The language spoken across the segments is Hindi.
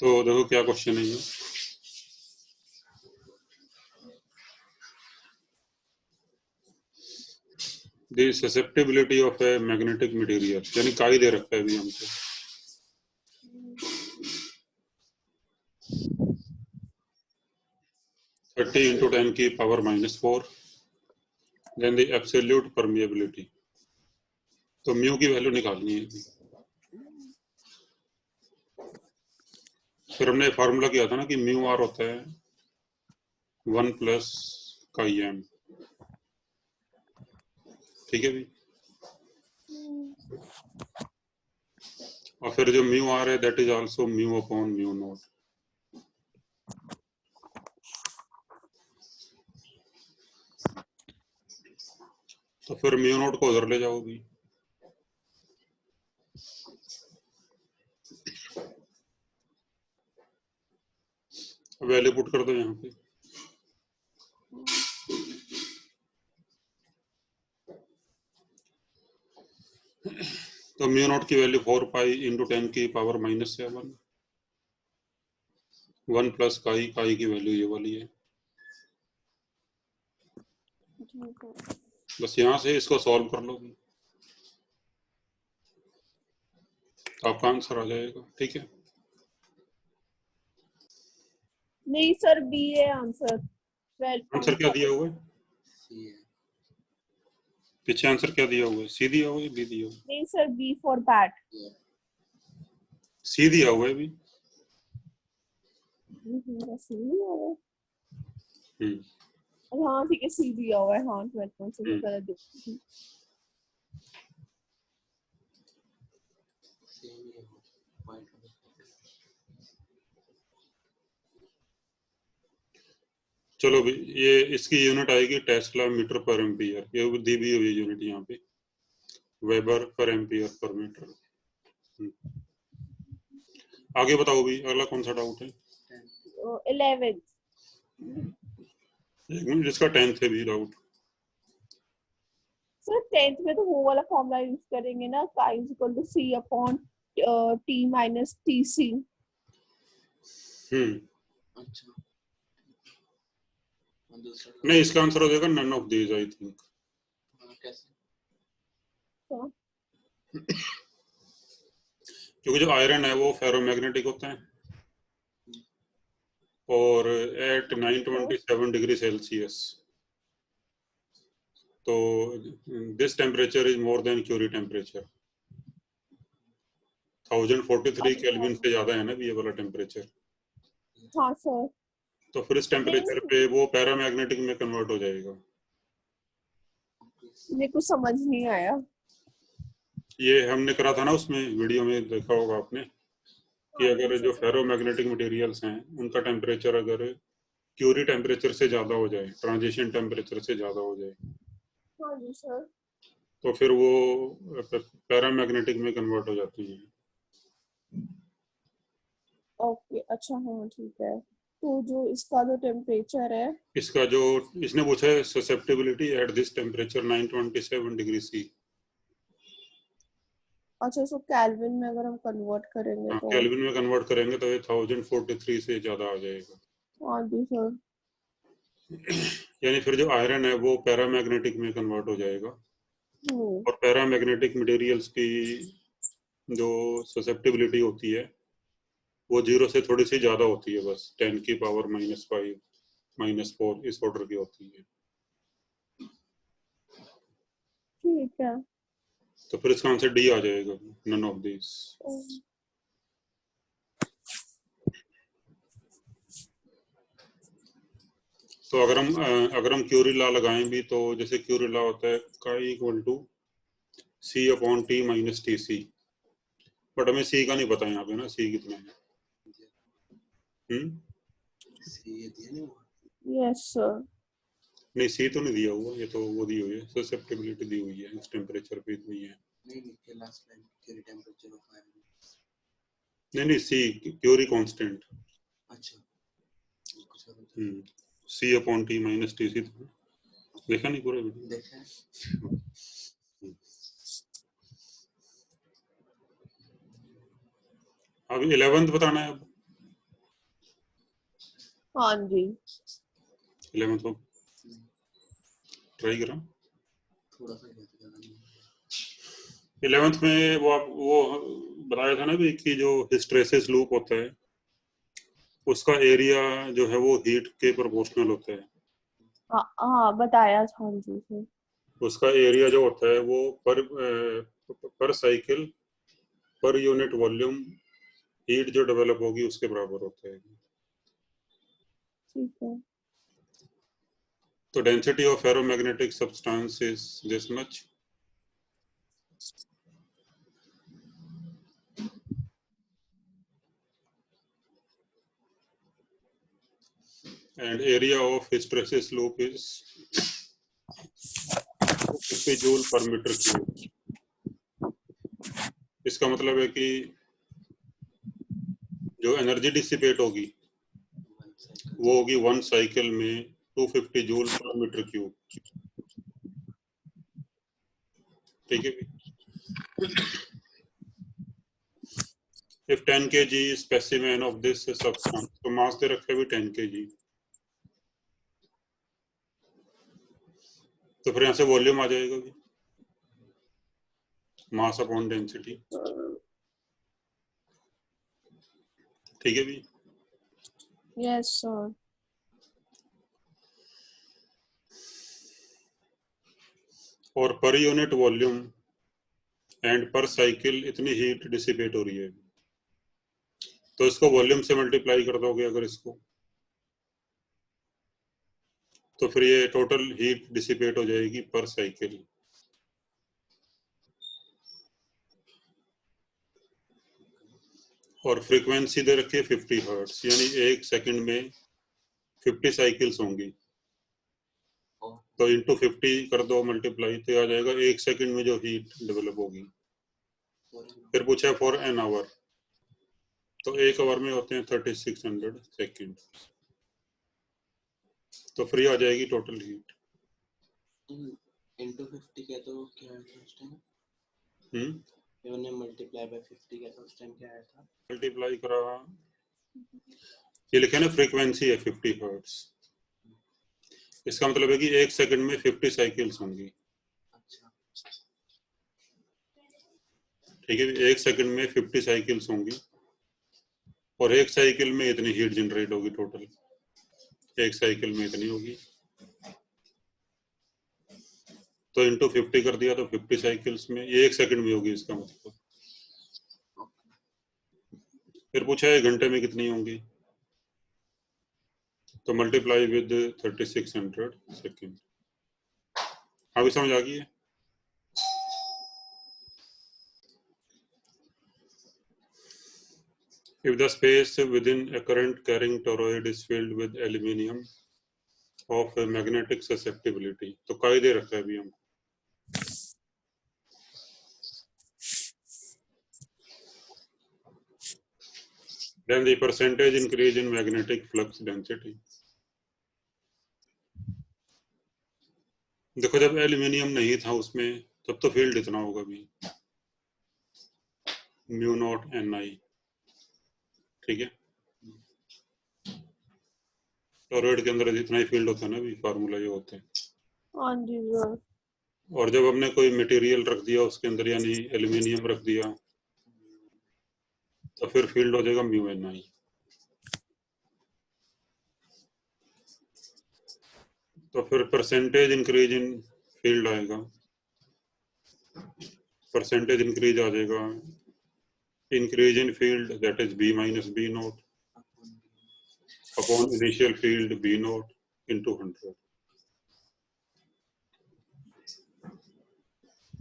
तो देखो क्या क्वेश्चन है ये। The susceptibility of a magnetic material, यानी काई दे रखा है अभी हमको। थर्टी इंटू 10 की power -4, then the absolute permeability. तो म्यू की वैल्यू निकालनी है। फिर हमने फार्मूला किया था ना कि म्यू आर होता है 1 प्लस काई एम। ठीक है भी। और फिर जो म्यू आर है that is also mu upon mu naught. तो फिर म्यू नॉट को उधर ले जाओ भी। वैल्यू पुट कर दो यहाँ पे। तो म्यू नॉट की वैल्यू 4 पाई इंटू 10 की पावर -7, 1 प्लस काई, काई की वैल्यू ये वाली है। बस यहाँ से इसको सॉल्व कर लो, आपका आंसर आ जाएगा। ठीक है। नहीं सर, बी है आंसर। आंसर क्या दिया हुआ है? पीछे आंसर क्या दिया हुआ है? सी दिया हुआ है, बी दिया हुआ है? नहीं सर, बी फॉर बैट। सी दिया हुआ है अभी। हाँ ठीक है, सी दिया हुआ है। हाँ 12 से गलत देखी। चलो भी, ये इसकी यूनिट आएगी टेस्ला मीटर पर एम्पियर। ये दी भी हुई यूनिट यहाँ पे, वेबर पर एम्पियर पर मीटर। आगे बताओ भी, अगला कौन सा डाउट है? 11th। एक मिनट, जिसका 10th है भी डाउट। सर 10th में तो वो वाला फॉर्मूला यूज करेंगे ना, chi is equal to C upon T minus T C. अच्छा, नहीं, इसका आंसर हो जाएगा none of these, I think. कैसे? क्योंकि जो आयरन है वो फेरोमैग्नेटिक होता है, और एट 927 डिग्री सेल्सियस, तो this temperature is more than Curie temperature. 1043 kelvin से ज्यादा है ना ये वाला टेम्परेचर। हाँ सर। तो फिर इस टेम्परेचर पे वो पैरामैग्नेटिक में कन्वर्ट हो जाएगा। मेरे को समझ नहीं आया। ये हमने करा था ना उसमें, वीडियो में देखा होगा आपने, कि अगर जो फेरोमैग्नेटिक मटेरियल्स हैं उनका टेम्परेचर अगर क्यूरी टेम्परेचर से ज्यादा हो जाए, ट्रांजिशन टेम्परेचर से ज्यादा हो जाए, हाँ जी सर। तो फिर वो पैरामैग्नेटिक में कन्वर्ट हो जाती है। ओके, अच्छा, हाँ ठीक है। तो जो इसका जो टेम्परेचर है, इसका जो इसने पूछा है susceptibility at this temperature 927 degree C. अच्छा, इसको केल्विन में अगर हम कन्वर्ट करेंगे तो? केल्विन में कन्वर्ट करेंगे तो ये 1043 से ज्यादा आ जाएगा। हाँ जी सर। यानी फिर जो आयरन है वो पैरामैग्नेटिक में कन्वर्ट हो जाएगा, और पैरामैग्नेटिक मटेरियल्स की जो ससेप्टिबिलिटी होती है वो 0 से थोड़ी सी ज्यादा होती है, बस 10 की पावर -5 -4 इस ऑर्डर की होती है। ठीक है। तो फिर इसका आंसर डी आ जाएगा, नन ऑफ दिस। तो अगर हम क्यूरी लॉ लगाएं भी, तो जैसे क्यूरी लॉ होता है chi equal to C upon T minus T C, but हमें सी का नहीं पता यहाँ पे ना, सी कितना है। Yes sir. नहीं, सी तो नहीं दिया हुआ, ये तो वो दी हुई है, ससेप्टिबिलिटी दी हुई है, इस टेम्परेचर पे इतनी है। नहीं, सी क्यूरी कांस्टेंट। अच्छा, C upon T minus T C, देखा नहीं पूरा वीडियो? देखा है। अब 11th बताना है। अब हाँ जी 11th को ट्राई करा। थोड़ा सा याद करना। 11th में वो बताया था ना भी कि जो हिस्ट्रेसिस लूप होता है उसका एरिया जो है वो हीट के प्रोपोर्शनल होता है। हाँ बताया था जी से। उसका एरिया जो होता है वो per cycle per unit volume heat जो डेवलप होगी उसके बराबर होता है। ठीक है। तो density of ferromagnetic substance is this much and area of hysteresis loop is 50 joule per metre cube. इसका मतलब है कि जो एनर्जी डिसिपेट होगी वो होगी 1 साइकिल में 250 जूल पर मीटर क्यूब। ठीक है। If 10 kg specimen of this substance, तो मास दे रखा है भी 10 kg, तो फिर यहाँ से वॉल्यूम आ जाएगा भी मास अपॉन डेंसिटी। ठीक है भी। Yes sir. और पर यूनिट वॉल्यूम एंड पर साइकिल इतनी हीट डिसिपेट हो रही है, तो इसको वॉल्यूम से मल्टीप्लाई कर दोगे अगर इसको, तो फिर ये टोटल हीट डिसिपेट हो जाएगी पर साइकिल। और फ्रीक्वेंसी दे रखी है 50 हर्ट्ज, यानी एक सेकंड में 50 साइकिल्स होंगी, तो इंटू 50 कर दो मल्टीप्लाई, तो आ जाएगा एक सेकंड में जो हीट डेवलप होगी। फिर पूछा है फॉर एन आवर, तो एक आवर में होते हैं 3600 सेकंड, तो फ्री आ जाएगी टोटल हीट। इनटू 50 क्या तो क्या है उस टाइम? मैंने मल्टीप्लाई बाय 50 क्या था उस टाइम, क्या आया था? मल्टीप्लाई करा, ये लिखा है ना फ्रीक्वेंसी है 50 हर्ट्ज, इसका मतलब है कि एक सेकंड में 50 साइकिल्स होंगी। अच्छा ठीक है, एक सेकंड में 50 साइकिल्स होंगी और एक साइकिल में इतनी हीट जनरेट होगी टोटल, एक साइकिल में इतनी होगी, तो इंटू 50 कर दिया तो 50 साइकिल्स में ये एक सेकंड में होगी इसका मतलब। फिर पूछा है घंटे में कितनी होंगी, तो मल्टीप्लाई विद 3600 सेकंड। अभी समझ आ गई है। If the space within a current carrying toroid is filled with aluminium of a magnetic susceptibility, तो कायदे रखा है अभी हम, then the percentage increase in magnetic flux density। देखो जब एल्यूमिनियम नहीं था उसमें तब तो फील्ड इतना होगा भी म्यू नॉट एन आई। ठीक है, टोरॉइड के अंदर जितना ही फील्ड होता है ना भी फार्मूला ये होते हैं। हाँ जी सर। और जब हमने कोई मटेरियल रख दिया उसके अंदर यानी एल्यूमिनियम रख दिया तो फिर फील्ड हो जाएगा म्यू एन आई। तो फिर परसेंटेज इंक्रीज इन फील्ड आएगा, परसेंटेज इंक्रीज आ जाएगा, increase in field that is B minus B not upon initial field B not into 100।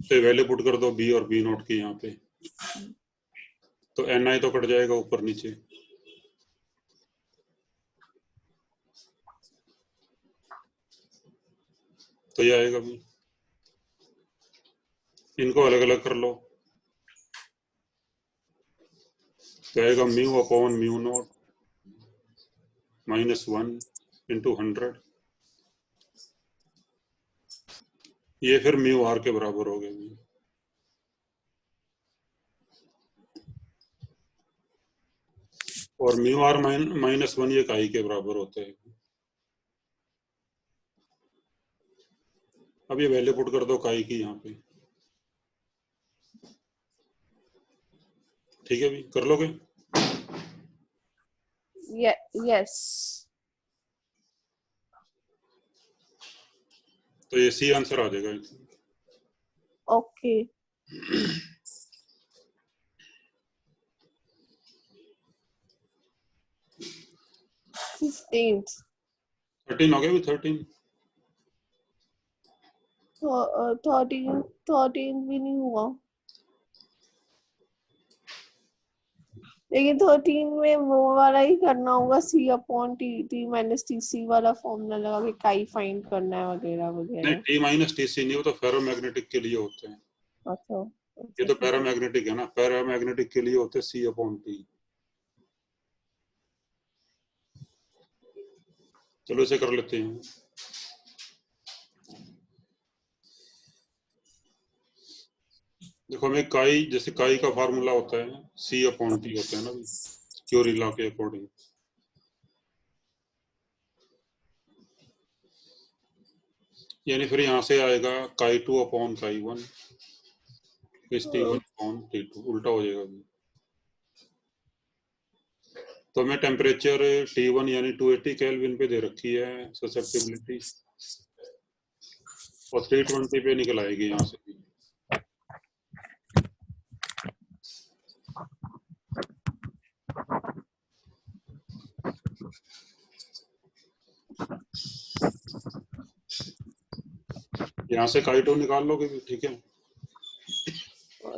तो वैल्यू पुट कर दो बी और बी नॉट की यहाँ पे, तो एन आई तो कट जाएगा ऊपर नीचे, तो ये आएगा भी। इनको अलग अलग कर लो, तो आएगा mu upon mu naught minus 1 into 100, ये फिर म्यू आर के बराबर हो गया। और म्यू आर -1 ये काई के बराबर होता है। अब ये वैल्यू पुट कर दो काई की यहाँ पे, ठीक है भी, कर लोगे? यस। तो ये सी आंसर आ जाएगा। ओके। 15th 13 हो गया भी, 13 13 भी नहीं हुआ, लेकिन 13 में वो वाला ही करना होगा, C upon T minus TC वाला फॉर्मूला लगा के काई फाइंड करना है वगैरह नहीं, वगैरह। T माइनस TC नहीं, वो तो फेरोमैग्नेटिक के लिए होते हैं। अच्छा, ये तो पैरामैग्नेटिक है ना, पैरामैग्नेटिक के लिए होते हैं C अपॉन T। चलो इसे कर लेते हैं। देखो हमें काई, जैसे काई का फार्मूला होता है C अपॉन T होता है ना क्यूरी लॉ के अकॉर्डिंग। यानी फिर यहाँ से आएगा काई 2 अपॉन काई 1 इस T1 अपॉन T2, उल्टा हो जाएगा अभी। तो हमें टेम्परेचर T1 यानी 280 केल्विन पे दे रखी है ससेप्टिबिलिटी, और 320 पे निकल आएगी यहाँ से भी। यहाँ से काई 2 निकाल लोगे भी, ठीक है।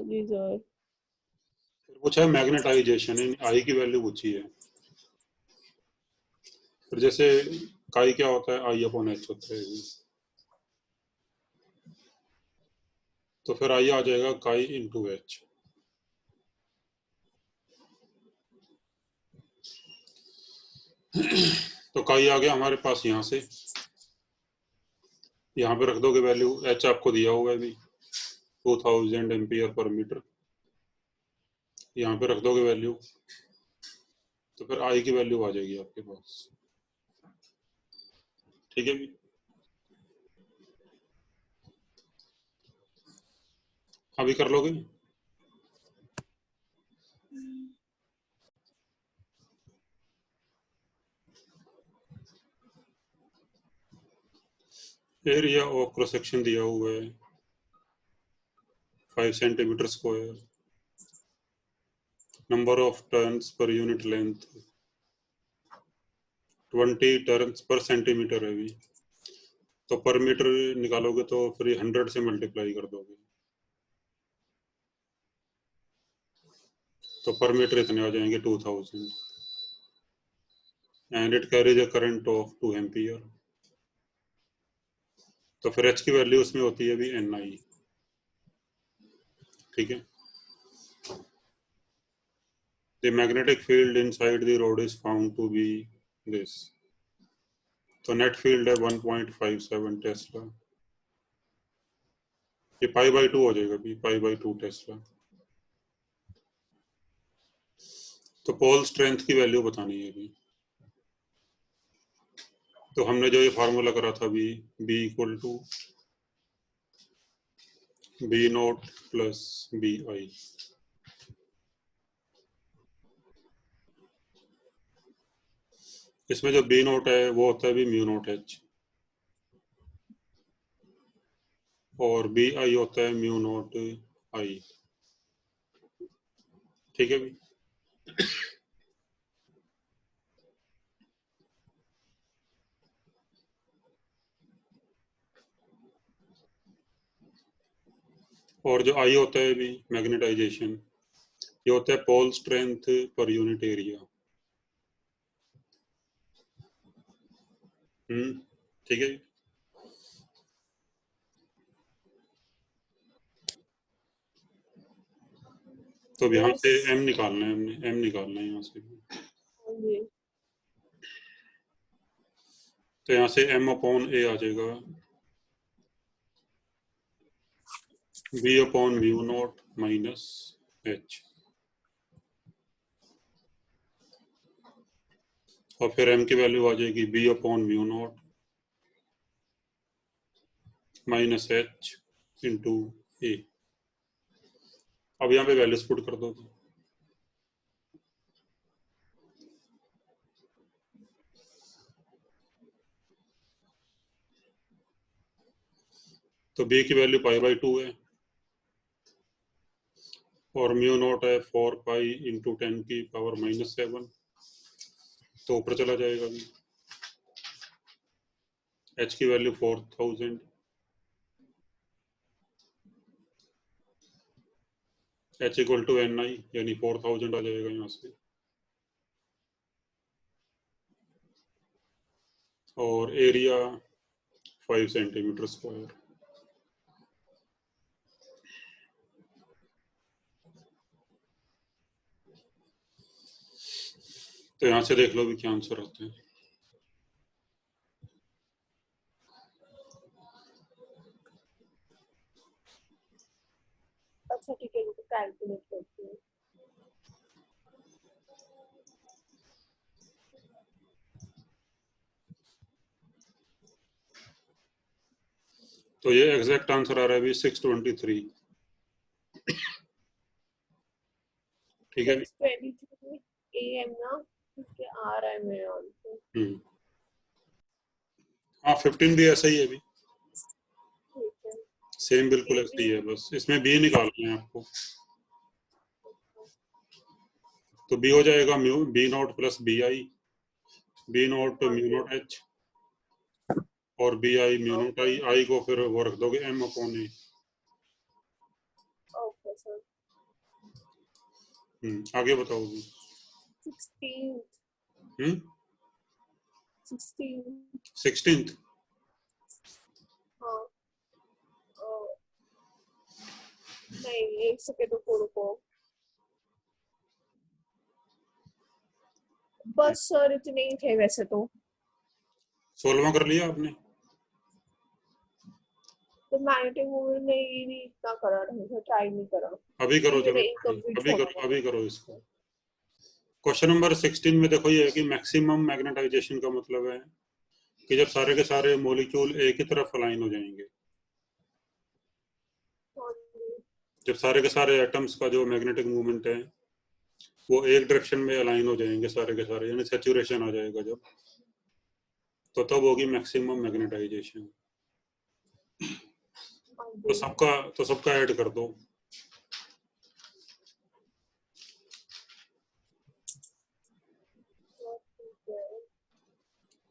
जी सर। फिर पूछा है मैग्नेटाइजेशन, आई की वैल्यू पूछी है। फिर जैसे काई क्या होता है, आई अपॉन एच होता है, तो फिर आई आ जाएगा काई इंटू एच। तो काई आ गया हमारे पास, यहाँ से यहाँ पे रख दोगे वैल्यू, एच आपको दिया हुआ है अभी 2000 एम्पियर पर मीटर, यहाँ पे रख दोगे वैल्यू, तो फिर आई की वैल्यू आ जाएगी आपके पास, ठीक है भी। अभी कर लोगे? एरिया ऑफ क्रॉस सेक्शन दिया हुआ है 5 centimetre square, number of turns per unit length 20 turns per centimetre है भी, तो पर मीटर निकालोगे तो फिर 100 से मल्टीप्लाई कर दोगे, तो पर मीटर इतने आ जाएंगे 2000, and it carries a current of 2 ampere. तो फिर एच की वैल्यू उसमें होती है भी NI, ठीक है। The magnetic field inside the rod is found to be this, तो नेट फील्ड है 1.57 टेस्ला, ये π/2 हो जाएगा भी, π/2 टेस्ला। तो पोल स्ट्रेंथ की वैल्यू बतानी है अभी, तो हमने जो ये फार्मूला करा था भी, B equal to B0 plus BI, इसमें जो B0 है वो होता है भी μ0H, और BI होता है μ0I, ठीक है भी। और जो I होता है भी मैग्नेटाइजेशन, ये होता है pole strength per unit area, ठीक है। तो अब यहाँ से M निकालना है, हमने M निकालना है यहाँ से, तो यहाँ से M अपॉन A आ जाएगा B अपॉन μ0 माइनस H, और फिर m की वैल्यू आ जाएगी B/μ0 minus h into a। अब यहाँ पे वैल्यूज पुट कर दो। तो b की वैल्यू π/2 है और μ0 है 4 पाई इंटू 10 की पावर -7, तो ऊपर चला जाएगा भी। h की value 4000, h equal to ni यानी 4000 आ जाएगा यहाँ से। और एरिया 5 सेंटीमीटर स्क्वायर। तो यहाँ से देख लो भी क्या आंसर आता है। अच्छा ठीक है, कैलकुलेट करती हूँ। तो ये एग्जैक्ट आंसर आ रहा है भी 623। ठीक है, 623 AM ना, ठीक है, आ रहा है मेरे आंसर। हाँ 15 भी ऐसा ही है अभी, ठीक है, सेम बिल्कुल ऐसा ही है, बस इसमें बी निकालना है आपको। तो बी हो जाएगा B0 plus BI, B0 μ0 h और BI μ0 i। आई को फिर वो रख दोगे m/a। Okay sir. आगे बताओ। 16th। हाँ, नहीं, एक सेकेंड रुको। बस सर इतने ही थे वैसे तो। 16वां कर लिया आपने? तो मैग्नेटिक मोमेंट ने ये नहीं इतना करा ढंग से, ट्राई नहीं करा। अभी करो, चलो अभी करो इसको। क्वेश्चन नंबर 16 में देखो ये है कि मैक्सिमम मैग्नेटाइजेशन का मतलब है कि जब सारे के सारे मॉलिक्यूल एक ही तरफ अलाइन हो जाएंगे। जब सारे के सारे एटम्स का जो मैग्नेटिक मूवमेंट है वो एक डायरेक्शन में अलाइन हो जाएंगे सारे के सारे, यानी सैचुरेशन आ जाएगा जब, तो तब होगी मैक्सिमम मैग्नेटाइजेशन। तो सबका ऐड कर दो।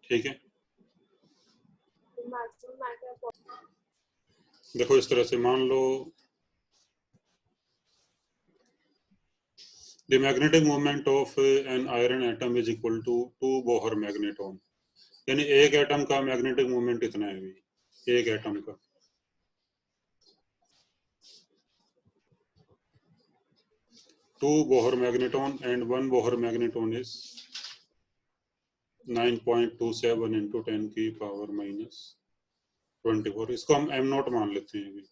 ठीक है, देखो इस तरह से मान लो the magnetic moment of an iron atom is equal to 2 Bohr magneton, यानी एक एटम का मैग्नेटिक मोमेंट इतना है भी, एक एटम का। Two Bohr magneton and 1 Bohr magneton is 9.27 into 10 की पावर -24। इसको हम m0 मान लेते हैं अभी।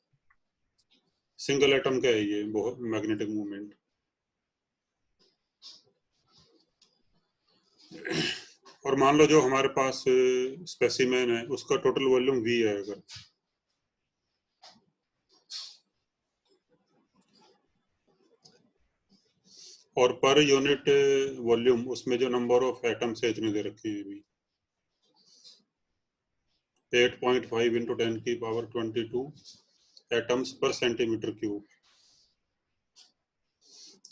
सिंगल एटम का है ये मैग्नेटिक मूवमेंट। और मान लो जो हमारे पास स्पेसिमेन है उसका टोटल वॉल्यूम V है अगर, और पर यूनिट वॉल्यूम उसमें जो नंबर ऑफ एटम्स है इतने दे रखे हैं अभी 8.5 इंटू 10 की पावर 22 एटम्स पर सेंटीमीटर क्यूब।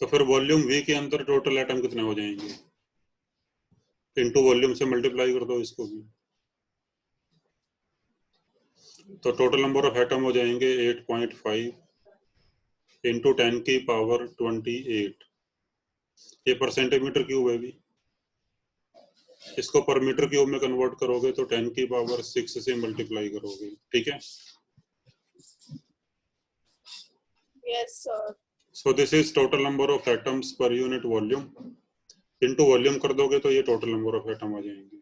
तो फिर वॉल्यूम V के अंदर टोटल एटम कितने हो जाएंगे, इनटू वॉल्यूम से मल्टीप्लाई कर दो इसको भी, तो टोटल नंबर ऑफ एटम हो जाएंगे 8.5 इंटू 10 की पावर 28। ये पर सेंटीमीटर क्यूब है भी, इसको पर मीटर क्यूब में कन्वर्ट करोगे तो 10 की पावर 6 से मल्टीप्लाई करोगे। ठीक है, yes sir. So this is total number of atoms पर यूनिट वॉल्यूम, इनटू वॉल्यूम कर दोगे तो ये टोटल नंबर ऑफ एटम आ जाएंगे।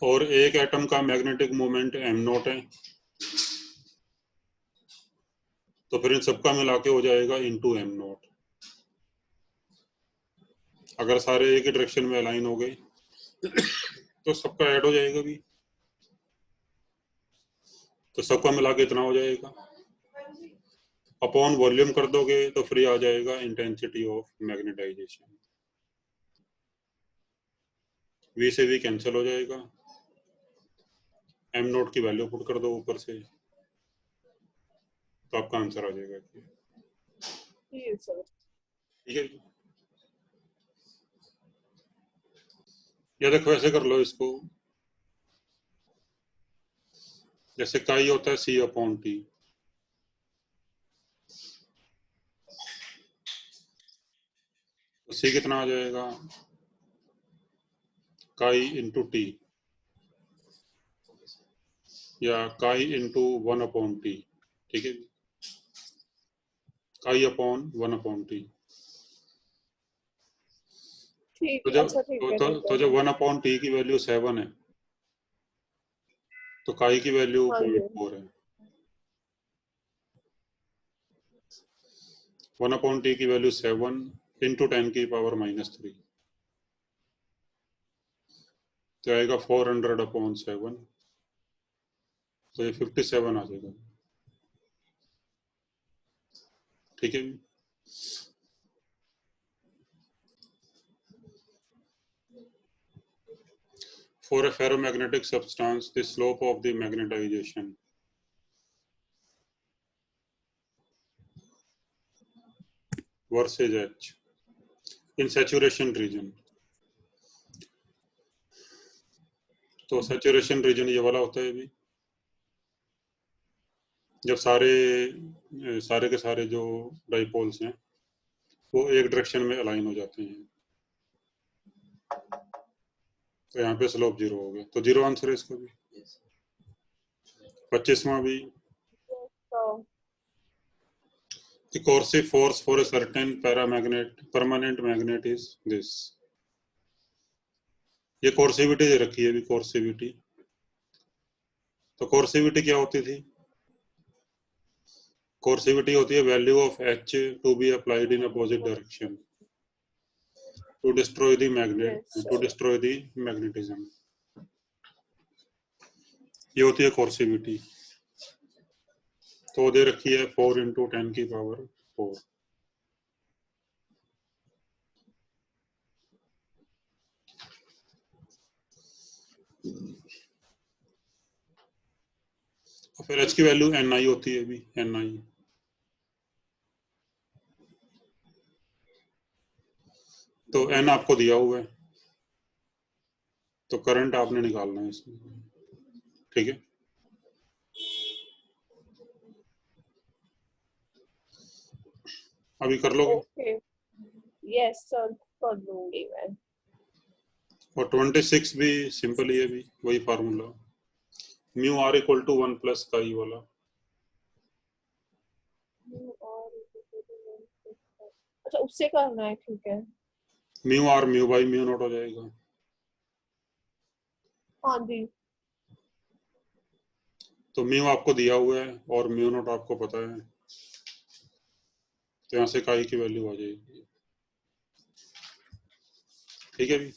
और एक एटम का मैग्नेटिक मोमेंट m0 है, तो फिर इन सबका मिला के हो जाएगा इनटू m0। अगर सारे एक ही डायरेक्शन में अलाइन हो गए तो सबका ऐड हो जाएगा भी, तो सबका मिला के इतना हो जाएगा। अपॉन वॉल्यूम कर दोगे तो फ्री आ जाएगा इंटेंसिटी ऑफ मैग्नेटाइजेशन। V से V कैंसिल हो जाएगा, m नोट की वैल्यू पुट कर दो ऊपर से, तो आपका आंसर आ जाएगा। ठीक है, या देखो ऐसे कर लो इसको, जैसे काई होता है C अपॉन T, तो C कितना आ जाएगा, काई इंटू टी, या काई इंटू 1 अपॉन टी। ठीक है, काई अपॉन 1 अपॉन टी। ठीक तो है, जब अच्छा ठीक है, ठीक तो है। जब 1 अपॉन टी की वैल्यू 7 है, तो काई की वैल्यू हाँ जी 0.4 है। 1 अपॉन टी की वैल्यू 7 इंटू 10 की पावर -3, तो आएगा 400 अपॉन 7, तो ये 57 आ जाएगा। ठीक है, for a ferromagnetic substance the slope of the magnetization versus H in saturation region, तो saturation region ये वाला होता है भी, जब सारे के सारे जो डाइपोल्स हैं वो एक डायरेक्शन में अलाइन हो जाते हैं, तो यहाँ पे स्लोप 0 हो गया, तो 0 आंसर है इसका भी। 25वां भी, तो the coercive force for a certain permanent magnet is this। ये कोर्सिविटी दे रखी है अभी, कोर्सिविटी, तो कोर्सिविटी क्या होती थी, कोर्सिविटी होती है value of H to be applied in opposite direction to destroy the magnet, yes, to destroy the magnetism, ये होती है कोर्सिविटी। तो दे रखी है 4 इंटू 10 की पावर 4। और फिर H की वैल्यू Ni होती है अभी, Ni, तो N आपको दिया हुआ है, तो करंट आपने निकालना है इसमें। ठीक है, अभी कर लोगे। ओके, यस सर, कर दूंगी मैं। और 26 भी सिंपल ही है भी, वही formula, mu R equal to 1 plus chi वाला। अच्छा, उससे करना है, ठीक है। Mu R mu by mu not हो जाएगा। हाँ जी, तो म्यू आपको दिया हुआ है और म्यू नॉट आपको पता है, तो यहाँ से काई की वैल्यू आ जाएगी। ठीक है भी।